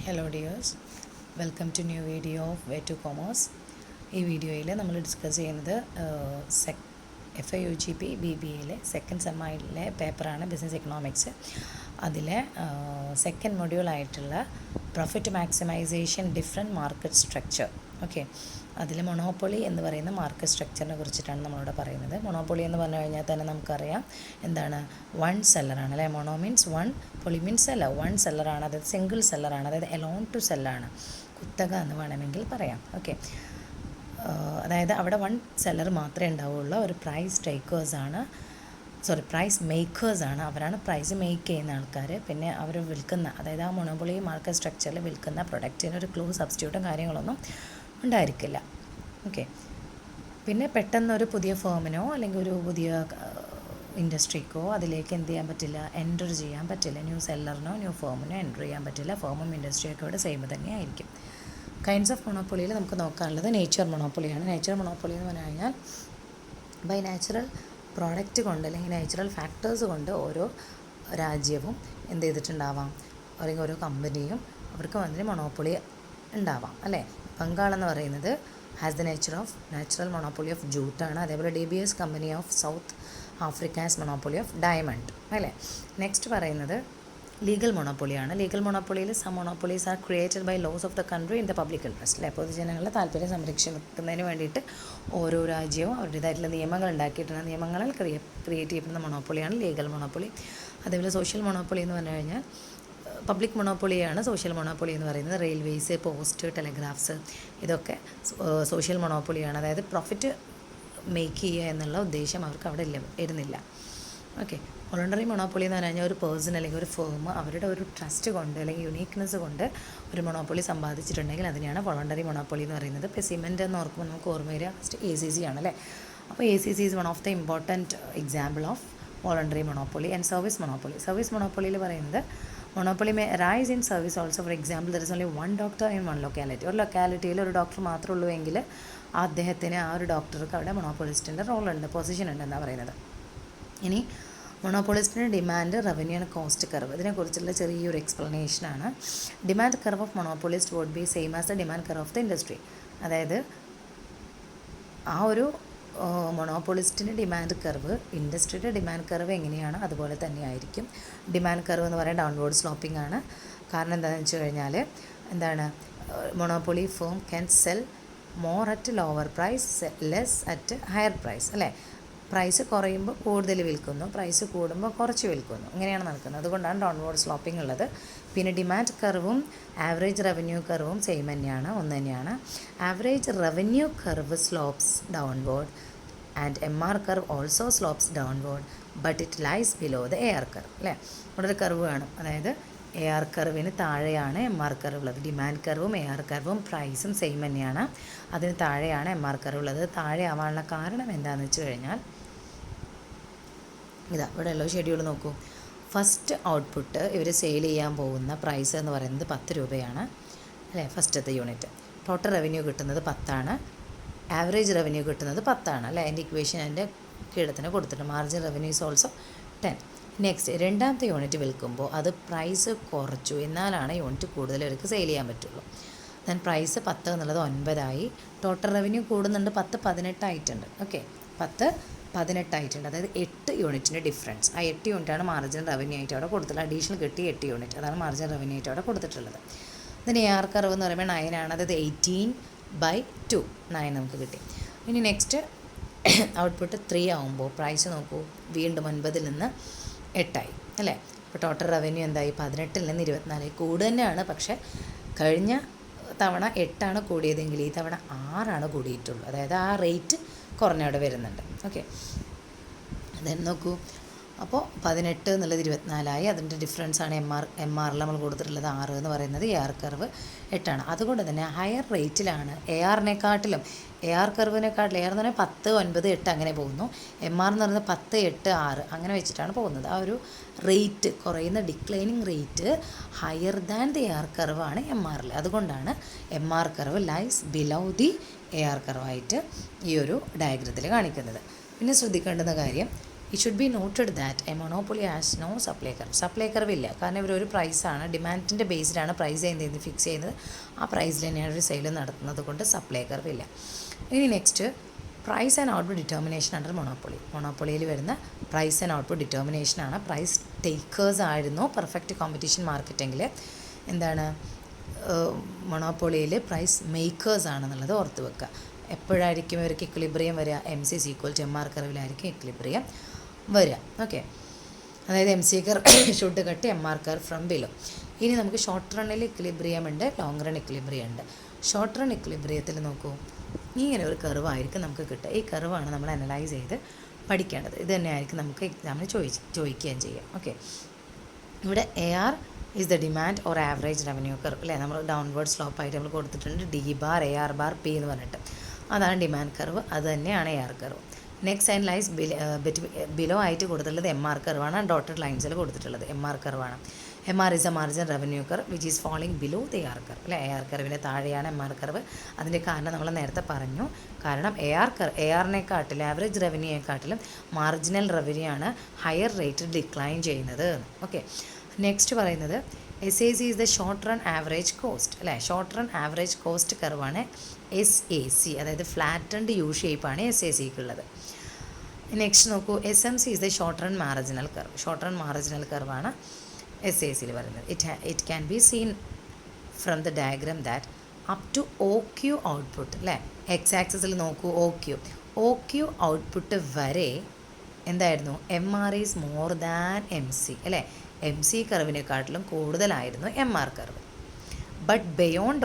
Hello dears, welcome to new video of Way to Commerce. ഈ വീഡിയോയിൽ നമ്മൾ discuss ചെയ്യുന്നത് FIUGP BBAയിലെ സെക്കൻഡ് സെമ്മയിലെ പേപ്പറാണ് ബിസിനസ് എക്കണോമിക്സ്. അതിലെ സെക്കൻഡ് മൊഡ്യൂളായിട്ടുള്ള profit maximisation different market structure. Okay, അതിൽ മൊണോപ്പൊളി എന്ന് പറയുന്ന മാർക്കറ്റ് സ്ട്രക്ചറിനെ കുറിച്ചിട്ടാണ് നമ്മളിവിടെ പറയുന്നത്. മൊണോപ്പൊളി എന്ന് പറഞ്ഞു കഴിഞ്ഞാൽ തന്നെ നമുക്കറിയാം എന്താണ്, വൺ സെല്ലറാണ് അല്ലേ. മൊണോ മീൻസ് വൺ, പൊളി മീൻസ് സെല്ലർ. വൺ സെല്ലറാണ്, അതായത് സിംഗിൾ സെല്ലറാണ്, അതായത് എലോൺ ടു സെല്ലാണ്, കുത്തക എന്ന് വേണമെങ്കിൽ പറയാം. ഓക്കെ, അതായത് അവിടെ വൺ സെല്ലർ മാത്രമേ ഉണ്ടാവുള്ളൂ. ഒരു പ്രൈസ് ടേക്കേഴ്സാണ്, പ്രൈസ് മേക്കേഴ്സാണ്. അവരാണ് പ്രൈസ് മേക്ക് ചെയ്യുന്ന ആൾക്കാർ. പിന്നെ അവർ വിൽക്കുന്ന, അതായത് ആ മൊണോപ്പൊളി മാർക്കറ്റ് സ്ട്രക്ചറിൽ വിൽക്കുന്ന പ്രൊഡക്റ്റിന് ഒരു ക്ലൂ സബ്സ്റ്റിറ്റ്യൂട്ടും കാര്യങ്ങളൊന്നും ഉണ്ടായിരിക്കില്ല. ഓക്കെ, പിന്നെ പെട്ടെന്നൊരു പുതിയ ഫേമിനോ അല്ലെങ്കിൽ ഒരു പുതിയ ഇൻഡസ്ട്രിക്കോ അതിലേക്ക് എന്ത് ചെയ്യാൻ പറ്റില്ല, എൻ്റർ ചെയ്യാൻ പറ്റില്ല. ന്യൂ സെല്ലറിനോ ന്യൂ ഫേമിനോ എൻ്റർ ചെയ്യാൻ പറ്റില്ല. ഫേമും ഇൻഡസ്ട്രിയൊക്കെ ഇവിടെ സെയിം തന്നെയായിരിക്കും. കൈൻഡ്സ് ഓഫ് മൊണോപ്പൊളിയിൽ നമുക്ക് നോക്കാനുള്ളത് നേച്ചർ മൊണോപ്പൊളിയാണ്. നേച്ചർ മൊണോപ്പൊളി എന്ന് പറഞ്ഞു കഴിഞ്ഞാൽ ബൈ നാച്ചുറൽ പ്രോഡക്റ്റ് കൊണ്ട് അല്ലെങ്കിൽ നാച്ചുറൽ ഫാക്ടേഴ്സ് കൊണ്ട് ഓരോ രാജ്യവും എന്ത് ചെയ്തിട്ടുണ്ടാവാം, അല്ലെങ്കിൽ ഓരോ കമ്പനിയും അവർക്ക് വന്നിട്ട് മൊണോപ്പൊളി ഉണ്ടാവാം അല്ലേ. ബംഗാൾ എന്ന് പറയുന്നത് has the natural monopoly of ജൂട്ടാണ്. അതേപോലെ DBS company of South Africa has monopoly of diamond അല്ലേ. നെക്സ്റ്റ് പറയുന്നത് ലീഗൽ മൊണോപ്പൊളിയാണ്. ലീഗൽ മൊണോപ്പൊളിയിൽ some monopolies are created by laws of the country in the public interest അല്ലേ. പൊതുജനങ്ങളുടെ താല്പര്യം സംരക്ഷിക്കുന്നതിന് വേണ്ടിയിട്ട് ഓരോ രാജ്യവും അവരുടേതായിട്ടുള്ള നിയമങ്ങൾ ഉണ്ടാക്കിയിട്ടുണ്ട്. നിയമങ്ങളിൽ ക്രിയേറ്റ് ചെയ്യപ്പെടുന്ന മൊണോപ്പൊളിയാണ് ലീഗൽ മൊണോപ്പൊളി. അതേപോലെ സോഷ്യൽ മൊണോപ്പൊളി എന്ന് പറഞ്ഞു കഴിഞ്ഞാൽ പബ്ലിക് മൊണോപ്പൊളിയാണ് സോഷ്യൽ മൊണോപ്പൊളി എന്ന് പറയുന്നത്. റെയിൽവേസ്, പോസ്റ്റ്, ടെലഗ്രാഫ്സ് ഇതൊക്കെ സോഷ്യൽ മൊണോപ്പൊളിയാണ്. അതായത് പ്രോഫിറ്റ് മേക്ക് ചെയ്യുക എന്നുള്ള ഉദ്ദേശം അവർക്ക് അവിടെ വരുന്നില്ല. ഓക്കെ, വോളണ്ടറി മൊണോപ്പൊളി എന്ന് പറഞ്ഞു കഴിഞ്ഞാൽ ഒരു പേഴ്സൺ അല്ലെങ്കിൽ ഒരു ഫേം അവരുടെ ഒരു ട്രസ്റ്റ് കൊണ്ട് അല്ലെങ്കിൽ യുണീക്ക്നെസ് കൊണ്ട് ഒരു മൊണോപ്പൊളി സമ്പാദിച്ചിട്ടുണ്ടെങ്കിൽ അതിനെയാണ് വോളണ്ടറി മൊണോപ്പൊളി എന്ന് പറയുന്നത്. ഇപ്പോൾ സിമെൻ്റ് എന്ന് ഓർക്കുമ്പോൾ നമുക്ക് ഓർമ്മ വരിക ഫസ്റ്റ് ACC ആണല്ലേ. അപ്പോൾ ACC is one of the important example of voluntary monopoly. And service monopoly. Service മൊണോപ്പൊളിയിൽ പറയുന്നത് monopoly may rise in service also. For example there is only one doctor in one locality. ഒരു ലൊക്കാലിറ്റിയിൽ ഒരു doctor മാത്രമേ ഉള്ളൂ എങ്കിൽ അദ്ദേഹത്തിന് ആ ഒരു ഡോക്ടർക്ക് അവിടെ മൊണോപ്പൊളിസ്റ്റിൻ്റെ റോളുണ്ട്, പൊസിഷൻ ഉണ്ടെന്നാണ് പറയുന്നത്. ഇനി മൊണോപ്പൊളിസ്റ്റിൻ്റെ demand, revenue and cost curve, ഇതിനെക്കുറിച്ചുള്ള ചെറിയൊരു എക്സ്പ്ലനേഷനാണ്. Demand curve of monopolist would be same as the demand curve of the industry. അതായത് ആ ഒരു മൊണോപ്പൊളിസ്റ്റിൻ്റെ ഡിമാൻഡ് കർവ് ഇൻഡസ്ട്രിയുടെ ഡിമാൻഡ് കർവ് എങ്ങനെയാണ് അതുപോലെ തന്നെയായിരിക്കും. ഡിമാൻഡ് കർവ് എന്ന് പറയുന്നത് ഡൗൺവേർഡ് സ്ലോപ്പിംഗ് ആണ്. കാരണം എന്താണെന്ന് വെച്ച് കഴിഞ്ഞാൽ എന്താണ്, monopoly firm can sell more at lower price, less at higher price അല്ലേ. പ്രൈസ് കുറയുമ്പോൾ കൂടുതൽ വിൽക്കുന്നു, പ്രൈസ് കൂടുമ്പോൾ കുറച്ച് വിൽക്കുന്നു, ഇങ്ങനെയാണ് നടക്കുന്നത്. അതുകൊണ്ടാണ് ഡൗൺവേർഡ് സ്ലോപ്പിംഗ് ഉള്ളത്. പിന്നെ ഡിമാൻഡ് കർവും ആവറേജ് റവന്യൂ കർവും സെയിം തന്നെയാണ്, ഒന്ന് തന്നെയാണ്. Average revenue curve slopes downward and MR curve also slopes downward but it lies below the AR curve അല്ലേ. ഇവിടെ ഒരു കർവ് വേണം, അതായത് AR കർവിന് താഴെയാണ് MR കർവ് ഉള്ളത്. ഡിമാൻഡ് കർവും AR കർവും പ്രൈസും സെയിം തന്നെയാണ്, അതിന് താഴെയാണ് MR കർവ് ഉള്ളത്. താഴെ ആവാനുള്ള കാരണം എന്താണെന്ന് വെച്ച് കഴിഞ്ഞാൽ ഇതാ ഇവിടെ ഉള്ള ഷെഡ്യൂൾ നോക്കൂ. ഫസ്റ്റ് ഔട്ട്പുട്ട് ഇവർ സെയിൽ ചെയ്യാൻ പോകുന്ന പ്രൈസ് എന്ന് പറയുന്നത് 10 രൂപയാണ് അല്ലേ, ഫസ്റ്റത്തെ യൂണിറ്റ്. ടോട്ടൽ റവന്യൂ കിട്ടുന്നത് 10 ആവറേജ് റവന്യൂ കിട്ടുന്നത് 10 അല്ലേ. എൻ്റെ ഇക്വേഷൻ എൻ്റെ കീഴത്തിന് കൊടുത്തിട്ടുണ്ട്. Margin revenue is also 10. Next രണ്ടാമത്തെ യൂണിറ്റ് വിൽക്കുമ്പോൾ അത് പ്രൈസ് കുറച്ചു, എന്നാലാണ് യൂണിറ്റ് കൂടുതൽ അവർക്ക് സെയിൽ ചെയ്യാൻ പറ്റുള്ളൂ. ദെൻ പ്രൈസ് 10 എന്നുള്ളത് 9 ടോട്ടൽ റവന്യൂ കൂടുന്നുണ്ട്, 10 18 ആയിട്ടുണ്ട്. ഓക്കെ, 10 18 ആയിട്ടുണ്ട്, അതായത് 8 യൂണിറ്റിൻ്റെ ഡിഫറൻസ്. ആ 8 യൂണിറ്റാണ് മാർജിൻ റവന്യൂ ആയിട്ട് അവിടെ കൊടുത്തിട്ടുള്ളത്. അഡീഷണൽ കിട്ടി 8 യൂണിറ്റ്, അതാണ് മാർജിൻ റവന്യൂ ആയിട്ട് അവിടെ കൊടുത്തിട്ടുള്ളത്. ഇതിന് AR കർവ് എന്ന് പറയുമ്പോൾ 9 ആണ്, അതായത് 18/2 9 നമുക്ക് കിട്ടി. ഇനി നെക്സ്റ്റ് ഔട്ട്പുട്ട് 3 ആകുമ്പോൾ പ്രൈസ് നോക്കൂ, വീണ്ടും 9 നിന്ന് 8 അല്ലേ. അപ്പോൾ ടോട്ടൽ റവന്യൂ എന്തായി, 18 നിന്ന് 24 കൂടുതൽ തന്നെയാണ്. പക്ഷേ കഴിഞ്ഞ തവണ 8 കൂടിയതെങ്കിൽ ഈ തവണ 6 കൂടിയിട്ടുള്ളൂ, അതായത് ആ റേറ്റ് കുറഞ്ഞവിടെ വരുന്നുണ്ട്. ഓക്കെ, ദെൻ നോക്കൂ, അപ്പോൾ 18 എന്നുള്ളത് 24 അതിൻ്റെ ഡിഫറൻസാണ് MRൽ നമ്മൾ കൊടുത്തിട്ടുള്ളത് 6 എന്ന് പറയുന്നത്. AR curve 8. അതുകൊണ്ട് തന്നെ ഹയർ റേറ്റിലാണ് AR കർവിനെക്കാട്ടിൽ. AR എന്ന് പറഞ്ഞാൽ 10 9 8 അങ്ങനെ പോകുന്നു. MR എന്ന് പറയുന്നത് 10 8 6 അങ്ങനെ വെച്ചിട്ടാണ് പോകുന്നത്. ആ ഒരു റേറ്റ് കുറയുന്ന declining rate higher than the AR കർവാണ് MRൽ. അതുകൊണ്ടാണ് MR curve lies below the AR കർവായിട്ട് ഈ ഒരു ഡയഗ്രത്തിൽ കാണിക്കുന്നത്. പിന്നെ ശ്രദ്ധിക്കേണ്ടുന്ന കാര്യം, it should be noted that a monopoly has no supply curve. Supply curve ഇല്ല, കാരണം ഇവരൊരു പ്രൈസാണ്, ഡിമാൻഡിൻ്റെ ബേസ്ഡാണ് പ്രൈസ് ചെയ്യുന്നത്, ഫിക്സ് ചെയ്യുന്നത്. ആ പ്രൈസിൽ തന്നെയാണ് ഒരു സെയിൽ നടത്തുന്നത് കൊണ്ട് സപ്ലൈ കർവ് ഇല്ല. ഇനി next, price and output determination under monopoly. മൊണോപ്പൊളിയിൽ വരുന്ന പ്രൈസ് ആൻഡ് ഔട്ട്പുട്ട് ഡിറ്റർമിനേഷനാണ്. പ്രൈസ് ടേക്കേഴ്സ് ആയിരുന്നു പെർഫെക്റ്റ് കോമ്പറ്റീഷൻ മാർക്കറ്റെങ്കിൽ, എന്താണ് മൊണോപ്പൊളിയിൽ പ്രൈസ് മേക്കേഴ്സ് ആണെന്നുള്ളത് ഓർത്ത് വെക്കുക. എപ്പോഴായിരിക്കും ഇവർക്ക് ഇക്വിലിബ്രിയം വരിക? MC is equal to MR കർവിലായിരിക്കും ഇക്വിലിബ്രിയം വരിക. ഓക്കെ, അതായത് MC curve should cut MR curve from below. ഇനി നമുക്ക് ഷോർട്ട് റണ്ണിൽ ഇക്വിലിബ്രിയം ഉണ്ട്, ലോങ് റൺ ഇക്വിലിബ്രിയം ഉണ്ട്. ഷോർട്ട് റൺ ഇക്വിലിബ്രിയത്തിൽ നോക്കൂ, ഇങ്ങനെ ഒരു കർവായിരിക്കും നമുക്ക് കിട്ടുക. ഈ കർവാണ് നമ്മൾ അനലൈസ് ചെയ്ത് പഠിക്കേണ്ടത്. ഇത് തന്നെയായിരിക്കും നമുക്ക് എക്സാമിന് ചോദിക്കുകയും ചെയ്യാം. ഓക്കെ, ഇവിടെ AR is the demand or average revenue curve അല്ലേ? നമ്മൾ ഡൗൺവേർഡ് സ്ലോപ്പ് ആയിട്ട് നമ്മൾ കൊടുത്തിട്ടുണ്ട് D bar AR bar P എന്ന് പറഞ്ഞിട്ട്. അതാണ് ഡിമാൻഡ് കർവ്, അത് തന്നെയാണ് AR curve. Next line lies below ആയിട്ട് കൊടുത്തിട്ടുള്ളത് MR കർവാണ്, ഡോട്ടഡ് ലൈൻസിൽ കൊടുത്തിട്ടുള്ളത് MR കർവാണ്. MR is a margin revenue curve which is falling below the AR curve അല്ലേ? AR കർവിൻ്റെ താഴെയാണ് MR കർവ്. അതിൻ്റെ കാരണം നമ്മൾ നേരത്തെ പറഞ്ഞു, കാരണം ARനെക്കാട്ടിലും ആവറേജ് റവന്യൂയെക്കാട്ടിലും മാർജിനൽ റവന്യൂ ആണ് ഹയർ റേറ്റ് ഡിക്ലൈൻ ചെയ്യുന്നത്. ഓക്കെ, നെക്സ്റ്റ് പറയുന്നത് SAC is the short run average cost അല്ലേ? ഷോർട്ട് റൺ ആവറേജ് കോസ്റ്റ് കർവാണ് SAC, അതായത് ഫ്ലാറ്റൻഡ് യു ഷേപ്പാണ് SACക്ക് ഉള്ളത്. നെക്സ്റ്റ് നോക്കൂ, SMC is the short run marginal curve. Short run marginal കർവാണ് SACയിൽ പറയുന്നത്. It can be seen from the diagram that up to OQ output അല്ലേ? എക്സ് ആക്സിസിൽ നോക്കൂ, OQ ഔട്ട്പുട്ട് വരെ എന്തായിരുന്നു? MR is more than MC അല്ലേ? MC കർവിനെക്കാട്ടിലും കൂടുതലായിരുന്നു MR curve. But beyond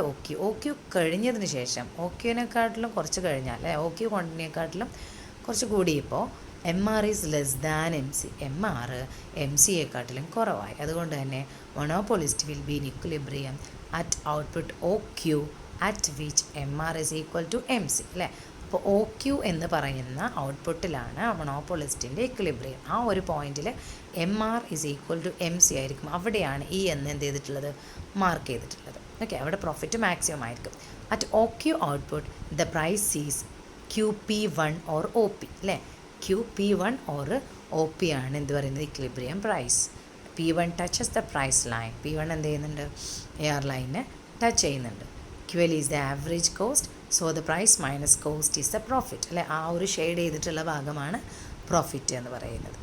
OQ കഴിഞ്ഞതിന് ശേഷം, OQനെക്കാട്ടിലും കുറച്ച് കഴിഞ്ഞാൽ അല്ലേ, OQ ക്വാണ്ടിറ്റിനെക്കാട്ടിലും കുറച്ച് കൂടിയപ്പോൾ MR is less than MC. MR MCയെക്കാട്ടിലും കുറവായി. അതുകൊണ്ട് തന്നെ monopolist will be in equilibrium at output OQ at which MR is equal to MC അല്ലേ? അപ്പോൾ OQ എന്ന് പറയുന്ന ഔട്ട്പുട്ടിലാണ് മൊണോപ്പൊളിസ്റ്റിൻ്റെ ഇക്വിലിബ്രിയം. ആ ഒരു പോയിന്റിൽ MR is equal to MC ആയിരിക്കും. അവിടെയാണ് ഈ എന്ന് എന്ത് ചെയ്തിട്ടുള്ളത്? മാർക്ക് ചെയ്തിട്ടുള്ളത്. ഓക്കെ, അവിടെ പ്രോഫിറ്റ് മാക്സിമം ആയിരിക്കും. At OQ output the price is QP1 or OP അല്ലേ? QP1 ഓർ OP ആണ് എന്ത് പറയുന്നത്? Equilibrium price. P1 touches the price line. P1 എന്ത് ചെയ്യുന്നുണ്ട്? AR ലൈനെ ടച്ച് ചെയ്യുന്നുണ്ട്. QL is the average cost, so the price minus cost is the profit അല്ലേ? ആ ഒരു ഷെയ്ഡ് ചെയ്തിട്ടുള്ള ഭാഗമാണ് പ്രോഫിറ്റ് എന്ന് പറയുന്നത്.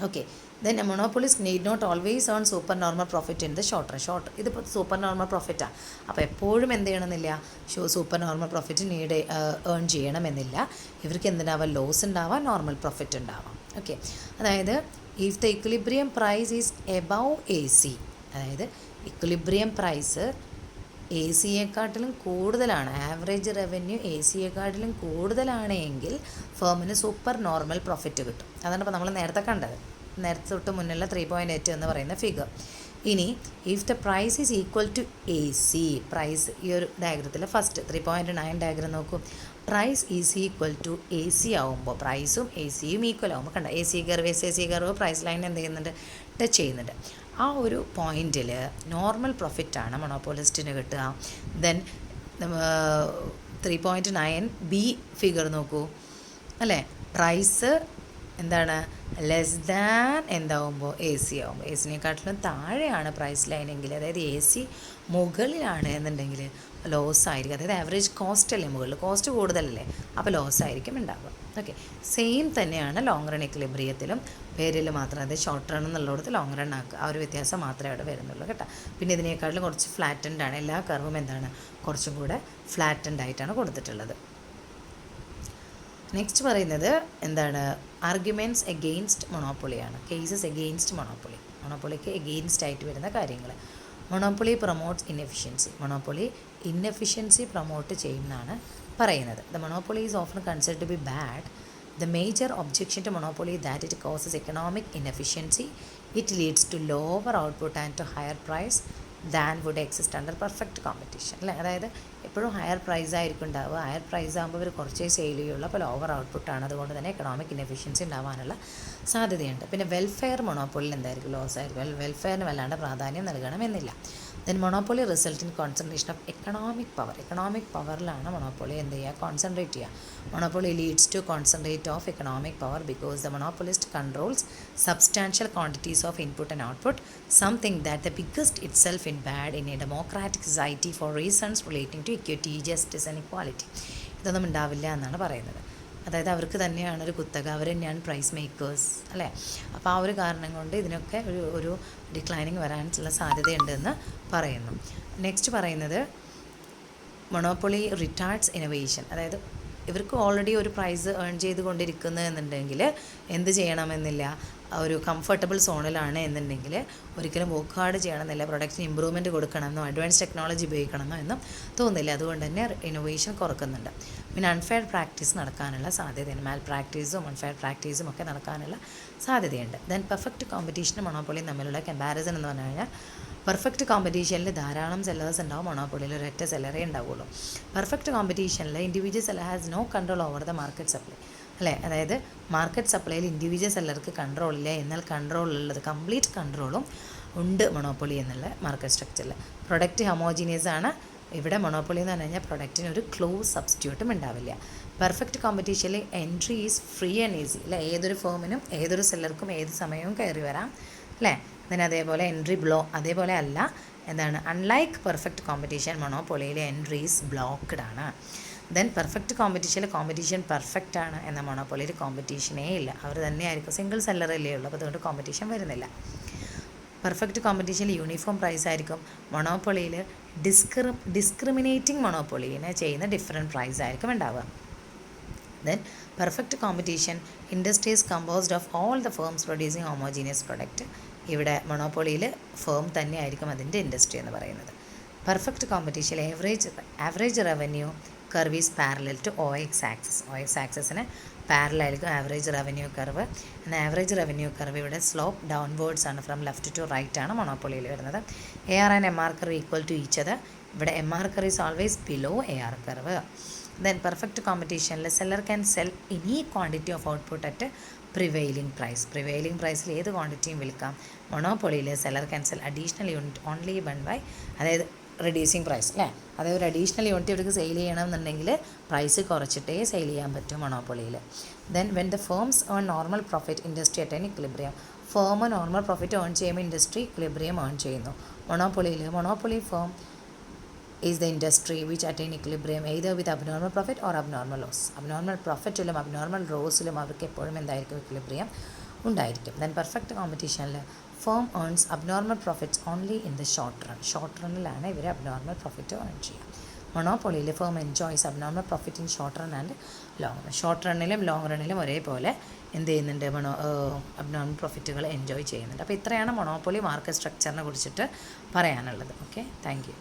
Okay, then a monopolist need not always earn super normal profit in the short. ഇതിപ്പോൾ സൂപ്പർ നോർമൽ പ്രോഫിറ്റാണ്. അപ്പോൾ എപ്പോഴും എന്ത് ചെയ്യണമെന്നില്ല? സൂപ്പർ നോർമൽ പ്രോഫിറ്റ് ഏൺ ചെയ്യണമെന്നില്ല. ഇവർക്ക് എന്തിനാവാം? ലോസ് ഉണ്ടാവാം, നോർമൽ പ്രോഫിറ്റ് ഉണ്ടാവാം. ഓക്കെ, അതായത് if the equilibrium price is above AC, അതായത് ഇക്വിലിബ്രിയം പ്രൈസ് AC-യെക്കാട്ടിലും കൂടുതലാണ്, ആവറേജ് റവന്യൂ AC-യെക്കാട്ടിലും കൂടുതലാണ് എങ്കിൽ ഫേമിന് സൂപ്പർ നോർമൽ പ്രോഫിറ്റ് കിട്ടും. അതാണ് ഇപ്പോൾ നമ്മൾ നേരത്തെ കണ്ടത്, നേരത്തെ തൊട്ട് മുന്നുള്ള 3.8 എന്ന് പറയുന്ന ഫിഗർ. ഇനി if the price is equal to AC, price ഈ ഒരു ഡയഗ്രത്തിൽ ഫസ്റ്റ് 3.9 ഡയഗ്രം നോക്കൂ. Price is equal to AC ആവുമ്പോൾ, പ്രൈസും AC-യും ഈക്വൽ ആകുമ്പോൾ കണ്ട AC curve SAC curve price line എന്ത് ചെയ്യുന്നുണ്ട്? ടച്ച് ചെയ്യുന്നുണ്ട്. ആ ഒരു പോയിന്റിൽ നോർമൽ പ്രോഫിറ്റാണ് മൊണോപ്പൊളിസ്റ്റിന് കിട്ടുക. ദെൻ 3.9B ഫിഗർ നോക്കൂ അല്ലേ? പ്രൈസ് എന്താണ്? ലെസ് ദാൻ എന്താവുമ്പോൾ AC ആവുമ്പോൾ, AC-നെക്കാട്ടിലും താഴെയാണ് പ്രൈസ് ലൈനെങ്കിൽ, അതായത് AC മുകളിലാണ് എന്നുണ്ടെങ്കിൽ ലോസ് ആയിരിക്കും. അതായത് ആവറേജ് കോസ്റ്റ് അല്ലേ മുകളിൽ, കോസ്റ്റ് കൂടുതലല്ലേ, അപ്പോൾ ലോസ് ആയിരിക്കും ഉണ്ടാവുക. ഓക്കെ, സെയിം തന്നെയാണ് ലോങ് റൺ ഇക്വിലിബ്രിയത്തിലും. പേരിൽ മാത്രം, അതായത് ഷോർട്ട് റൺ എന്നുള്ളിടത്ത് ലോങ് റൺ ആക്കുക, ആ ഒരു വ്യത്യാസം മാത്രമേ അവിടെ വരുന്നുള്ളൂ കേട്ടോ. പിന്നെ ഇതിനേക്കാട്ടിലും കുറച്ച് ഫ്ലാറ്റൻഡ് ആണ്, എല്ലാ കർവും എന്താണ്? കുറച്ചും കൂടെ ഫ്ലാറ്റൻഡ് ആയിട്ടാണ് കൊടുത്തിട്ടുള്ളത്. നെക്സ്റ്റ് പറയുന്നത് എന്താണ്? ആർഗ്യുമെൻറ്റ്സ് എഗെയിൻസ്റ്റ് മൊണോപ്പൊളിയാണ്. കേസസ് എഗെയിൻസ്റ്റ് മൊണോപ്പൊളി, മൊണോപ്പൊളിക്ക് എഗെയിൻസ്റ്റ് ആയിട്ട് വരുന്ന കാര്യങ്ങൾ. Monopoly promotes inefficiency. Monopoly inefficiency promote ചെയ്യുന്നതാണ് പറയുന്നത്. The monopoly is often considered to be bad. The major objection to monopoly is that it causes economic inefficiency. It leads to lower output and to higher price than would exist under perfect competition അല്ലേ? അതായത് എപ്പോഴും higher price ആയിരിക്കും ഉണ്ടാവുക. Higher price ആകുമ്പോൾ ഇവർ കുറച്ചേ sale ചെയ്യുള്ളൂ, അപ്പോൾ ലോവർ ഔട്ട്പുട്ടാണ്. അതുകൊണ്ട് തന്നെ എക്കണോമിക് ഇൻഎഫിഷ്യൻസി ഉണ്ടാവാനുള്ള സാധ്യതയുണ്ട്. പിന്നെ വെൽഫെയർ മൊണോപ്പൊളിയിൽ എന്തായിരിക്കും? ലോസ് ആയിരിക്കും. വെൽഫെയറിന് വല്ലാണ്ട് പ്രാധാന്യം നൽകണമെന്നില്ല. Then monopoly result in concentration of economic power. Economic പവറിലാണ് മൊണോപ്പൊളി എന്ത് ചെയ്യുക, കോൺസെൻട്രേറ്റ് ചെയ്യുക. Monopoly leads to concentrate of economic power because the monopolist controls substantial quantities of input and output, something that the biggest itself in bad in a democratic society for reasons relating to equity, justice and equality. ഇതൊന്നും ഉണ്ടാവില്ല എന്നാണ് പറയുന്നത്. അതായത് അവർക്ക് തന്നെയാണ് ഒരു കുത്തക, അവർ തന്നെയാണ് പ്രൈസ് മേക്കേഴ്സ് അല്ലേ. അപ്പോൾ ആ ഒരു കാരണം കൊണ്ട് ഇതിനൊക്കെ ഒരു ഡിക്ലൈനിങ് വരാനുള്ള സാധ്യതയുണ്ടെന്ന് പറയുന്നു. നെക്സ്റ്റ് പറയുന്നത് മൊണോപ്പൊളി റിട്ടാർഡ്സ് ഇന്നോവേഷൻ. അതായത് ഇവർക്ക് ഓൾറെഡി ഒരു പ്രൈസ് ഏൺ ചെയ്ത് കൊണ്ടിരിക്കുന്നു എന്നുണ്ടെങ്കിൽ എന്ത് ചെയ്യണമെന്നില്ല, ഒരു കംഫർട്ടബിൾ സോണിലാണ് എന്നുണ്ടെങ്കിൽ ഒരിക്കലും വർക്ക് ഹാർഡ് ചെയ്യണമെന്നില്ല, പ്രൊഡക്റ്റിന് ഇമ്പ്രൂവ്മെൻറ്റ് കൊടുക്കണമെന്നോ അഡ്വാൻസ് ടെക്നോളജി ഉപയോഗിക്കണമെന്നോ എന്നും തോന്നില്ല. അതുകൊണ്ട് തന്നെ ഇന്നോവേഷൻ കുറക്കുന്നുണ്ട്. പിന്നെ അൺഫെയർ പ്രാക്ടീസ് നടക്കാനുള്ള സാധ്യതയുണ്ട്. മാൽ പ്രാക്ടീസും അൺഫെയർ പ്രാക്ടീസും ഒക്കെ നടക്കാനുള്ള സാധ്യതയുണ്ട്. ദെൻ പെർഫെക്റ്റ് കോമ്പറ്റീഷനും മൊണോപ്പൊളിയും തമ്മിലുള്ള കമ്പാരിസൺ എന്ന് പറഞ്ഞു കഴിഞ്ഞാൽ പെർഫെക്റ്റ് കോമ്പറ്റീഷനിൽ ധാരാളം സെല്ലേഴ്സ് ഉണ്ടാവും, മൊണോപ്പൊളിയിൽ ഒരൊറ്റ സെല്ലറേ ഉണ്ടാവുള്ളൂ. പെർഫെക്റ്റ് കോമ്പറ്റീഷനിൽ individual seller has no control over the market supply അല്ലേ. അതായത് മാർക്കറ്റ് സപ്ലൈയിൽ ഇൻഡിവിജ്വൽ സെല്ലർക്ക് കൺട്രോൾ ഇല്ല, എന്നാൽ കൺട്രോളുള്ളത് കംപ്ലീറ്റ് കൺട്രോളും ഉണ്ട് മൊണോപ്പൊളി എന്നുള്ള മാർക്കറ്റ് സ്ട്രക്ചറിൽ. പ്രൊഡക്റ്റ് ഹോമോജീനിയസ് ആണ്. ഇവിടെ മൊണോപ്പൊളി എന്ന് പറഞ്ഞു കഴിഞ്ഞാൽ പ്രൊഡക്റ്റിന് ഒരു ക്ലോസ് സബ്സ്റ്റിറ്റ്യൂട്ടും ഉണ്ടാവില്ല. പെർഫെക്റ്റ് കോമ്പറ്റീഷനിൽ entry is free and easy അല്ലേ. ഏതൊരു ഫേമിനും ഏതൊരു സെല്ലർക്കും ഏത് സമയവും കയറി വരാം അല്ലേ. then അതേപോലെ എൻട്രി അതേപോലെ അല്ല എന്താണ്, അൺലൈക്ക് പെർഫെക്റ്റ് കോമ്പറ്റീഷൻ മൊണോപ്പൊളിയിലെ എൻട്രീസ് ബ്ലോക്ക്ഡ് ആണ്. ദെൻ പെർഫെക്റ്റ് കോമ്പറ്റീഷനിൽ കോമ്പറ്റീഷൻ പെർഫെക്റ്റ് ആണ്, എന്നാൽ മൊണോപ്പൊളിയിൽ കോമ്പറ്റീഷനേ ഇല്ല. അവർ തന്നെയായിരിക്കും, സിംഗിൾ സെല്ലറല്ലേ ഉള്ളൂ, അപ്പോൾ അതുകൊണ്ട് കോമ്പറ്റീഷൻ വരുന്നില്ല. പെർഫെക്റ്റ് കോമ്പറ്റീഷനിൽ യൂണിഫോം പ്രൈസ് ആയിരിക്കും, മൊണോപ്പൊളിയിൽ ഡിസ്ക്രിമിനേറ്റിംഗ് മൊണോപ്പൊളിനെ ചെയ്യുന്ന ഡിഫറെൻറ്റ് പ്രൈസ് ആയിരിക്കും ഉണ്ടാവുക. Then perfect competition, industry is composed of all the firms producing homogeneous product. ഇവിടെ മൊണോപ്പൊളിയിൽ ഫേം തന്നെ ആയിരിക്കും അതിൻ്റെ ഇൻഡസ്ട്രി എന്ന് പറയുന്നത്. പെർഫെക്റ്റ് കോമ്പറ്റീഷനിൽ average revenue curve is parallel to OX axis. OX ആക്സിസിന് പാരലൽ ആയിരിക്കും ആവറേജ് റവന്യൂ കർവ്. എന്നാൽ ആവറേജ് റവന്യൂ കർവ് ഇവിടെ സ്ലോപ്പ് ഡൗൺവേർഡ്സ് ആണ്, ഫ്രം ലെഫ്റ്റ് ടു റൈറ്റ് ആണ് മൊണോപ്പൊളിയിൽ വരുന്നത്. AR and MR curve equal to each other. ഇവിടെ MR curve is always below AR curve. Then perfect competition, seller can sell any quantity of output at prevailing price. Prevailing price ഏത് ക്വാണ്ടിറ്റിയും വിൽക്കാം. മൊണോപ്പൊളിയിൽ seller can sell additional unit only one by, അതായത് reducing price അല്ലേ. അതായത് ഒരു additional unit ഇവർക്ക് sale ചെയ്യണമെന്നുണ്ടെങ്കിൽ പ്രൈസ് കുറച്ചിട്ടേ സെയിൽ ചെയ്യാൻ പറ്റും മൊണോപ്പൊളിയിൽ. Then when the firms earn normal profit industry at an equilibrium. Firm normal profit earn ചെയ്യുമ്പോൾ ഇൻഡസ്ട്രി ഇക്വിലിബ്രിയം ഏൺ ചെയ്യുന്നു. Monopoly firm is the industry which attain equilibrium either with abnormal profit or abnormal loss. abnormal profitലും abnormal lossലും അവർക്ക് എപ്പോഴും എന്തായിരിക്കും, equilibrium ഉണ്ടായിരിക്കും. then perfect competitionൽ firm earns abnormal profits only in the short run. Short റണ്ണിലാണ് ഇവർ abnormal profit earn ചെയ്യുക. മൊണോപ്പൊളിയിൽ firm enjoys abnormal profit in short run and long run. Short റണ്ണിലും ലോങ് റണ്ണിലും ഒരേപോലെ എന്ത് ചെയ്യുന്നുണ്ട്, അബ്നോർമൽ പ്രോഫിറ്റുകൾ എൻജോയ് ചെയ്യുന്നുണ്ട്. അപ്പോൾ ഇത്രയാണ് മൊണോപ്പൊളി മാർക്കറ്റ് സ്ട്രക്ചറിനെ കുറിച്ചിട്ട് പറയാനുള്ളത്. Okay, thank you.